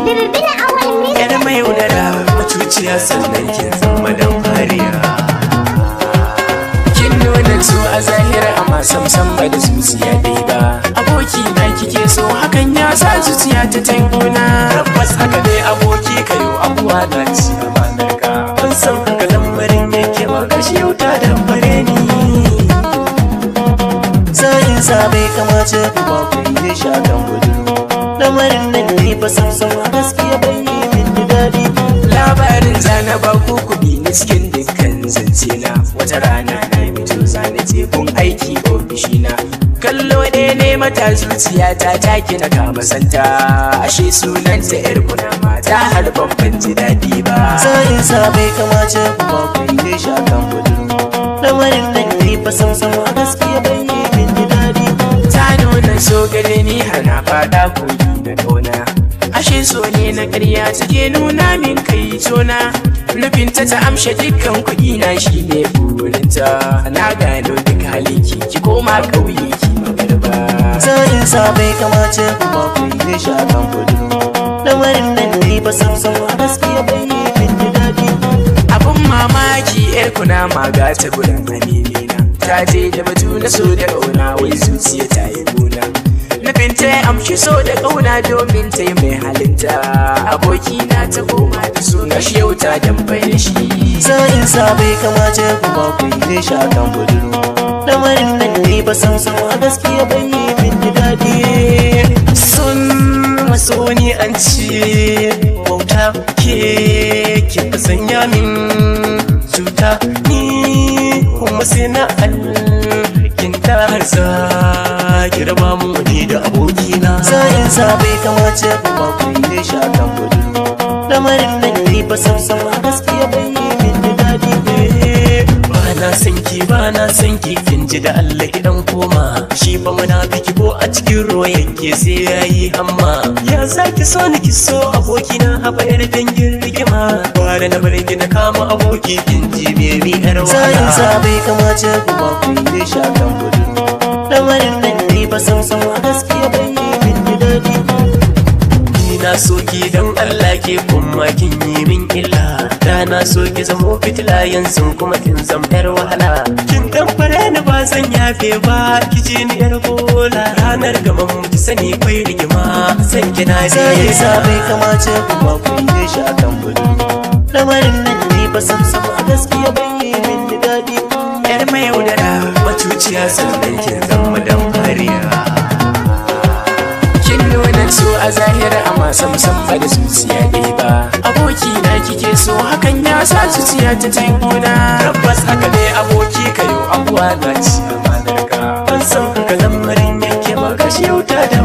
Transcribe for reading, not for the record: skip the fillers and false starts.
Yar mai yaudara macuciya sannan kin zama dan fariya. Kin nuna so a zahira amma sam ba da zuciya dai ba. Aboki na kike so hakan ya sa zuciya ta tankuna. Tabbas haka dai aboki kayo abuwa na ci amanar ka. Ban san haka lamarin yake ba gashi yau ta dambare ni. Sa'in sa bai kamace ku ba ku yi shi akan budurwa. Lamarin nan ne fa sam a gaskiya bai yi min daɗi. Labarin zana ba ku bi ni cikin dukkan zance na. Wata rana na fito zana je kun aiki ofishina. Kallo ɗaya ne mata zuciya ta take na kama santa. Ashe sunanta yar kuna mata har ban ji daɗi ba. Sa'in sa bai kamace ku ba ku yi shi akan budurwa. Lamarin nan ne fa sam a gaskiya bai yi min daɗi. Ta nuna so gare ni har na faɗa koyi da ƙauna. Ashe so ne na ƙarya take nuna min kai tona. Nufinta ta amshe dukkan kuɗi na shi ne burinta. Na gano duk halinki ki koma ƙauye ki magarba. Sa'in sa bai kamace ku ba ku yi shi akan budurwa. Lamarin nan ne fa sam a gaskiya bai yi min daɗi. Abun mamaki yar kuna maga ta gurin aminina. Ta je da batu na so da ƙauna wai zuciya ta yi gona. Nufin ta yi amshi so da ƙauna domin ta yi mai halinta. Abokina ta koma da so gashi yau ta dambaye shi. Sa'in sa bai kamace ku ba ku yi shi akan budurwa. Lamarin nan ne fa sam a gaskiya bai yi min daɗi. Sun masoni an ce wauta ke ki sanya min cuta ni kuma sai na alkinta har za ki raba mu ni da abokina. Sa'in sa bai kamace ku ba ku yi shi akan budurwa. Lamarin nan ne fa sam a gaskiya bai yi min daɗi. Ba na san ki kin ji da Allah idan koma. Shi fa munafiki ko a cikin ruwa yake sai yayi hamma. Ya zaki so ni ki so abokina haba yar dangin rigima. Gwara na barki na kama aboki kin ji baby yar wala. Sa'in sa bai kamace ku ba ku yi shi akan budurwa. Lamarin nan ne fa sam a gaskiya bai yi min daɗi. Ni na so ki dan Allah ke kuma kin yi min illa. Da na so ki zamo fitila yanzu kuma kin zam yar wahala. Kin tamfare ni ba zan yafe ba ki ji ni yar bola. Ranar gaman mu ki sani kwai rigima san kina ne. Sa'in sa bai kamace ku ba ku yi shi akan budurwa. Lamarin nan ne fa sam a gaskiya bai yi min daɗi. Yar mai yaudara macuciya sannan kin zama dan fariya. Kin nuna so a zahira amma sam ba da zuciya dai ba. Aboki na kike so hakan ya sa zuciya ta tankuna. Tabbas haka dai aboki kayo abuwa na ci amanar ka. Ban san haka lamarin yake ba gashi yau ta da